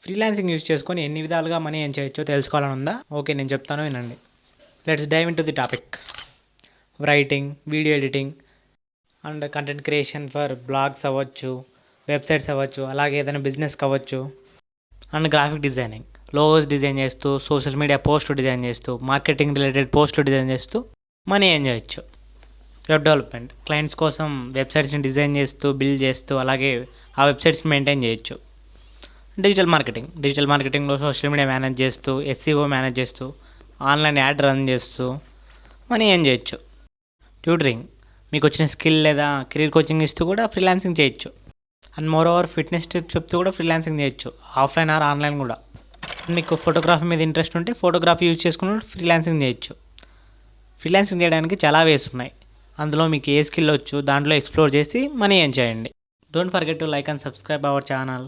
Freelancing use చేసుకొని ఎన్ని విధాలుగా మనీ ఏం చేయొచ్చో తెలుసుకోవాలని ఉందా? ఓకే, నేను చెప్తాను వినండి. Let's dive into the topic. Writing, video editing and content creation for blogs అవ్వచ్చు, వెబ్సైట్స్ అవ్వచ్చు, అలాగే ఏదైనా బిజినెస్ కావచ్చు, and graphic designing, logos design చేస్తూ, సోషల్ మీడియా పోస్టులు డిజైన్ చేస్తూ, మార్కెటింగ్ రిలేటెడ్ పోస్టులు డిజైన్ చేస్తూ మనీ ఏం చేయొచ్చు. వెబ్ డెవలప్మెంట్, క్లయింట్స్ కోసం వెబ్సైట్స్ని డిజైన్ చేస్తూ, బిల్డ్ చేస్తూ, అలాగే ఆ వెబ్సైట్స్ని మెయింటైన్ చేయొచ్చు. డిజిటల్ మార్కెటింగ్లో సోషల్ మీడియా మేనేజ్ చేస్తూ, ఎస్సీఓ మేనేజ్ చేస్తూ, ఆన్లైన్ యాడ్ రన్ చేస్తూ మనీ ఏం చేయొచ్చు. ట్యూటరింగ్, మీకు వచ్చిన స్కిల్ లేదా కెరీర్ కోచింగ్ ఇస్తూ కూడా ఫ్రీలాన్సింగ్ చేయొచ్చు. And more over fitness tips చెప్తూ కూడా ఫ్రీలాన్సింగ్ చేయొచ్చు, ఆఫ్లైన్ ఆర్ ఆన్లైన్ కూడా. మీకు ఫోటోగ్రఫీ మీద ఇంట్రెస్ట్ ఉంటే ఫోటోగ్రఫీ యూజ్ చేసుకుని ఫ్రీలాన్సింగ్ చేయొచ్చు. ఫ్రీలాన్సింగ్ చేయడానికి చాలా వేస్ ఉన్నాయి. అందులో మీకు ఏ స్కిల్ వచ్చు దాంట్లో ఎక్స్ప్లోర్ చేసి మనీ ఏం చేయండి. Don't forget to like and subscribe our channel.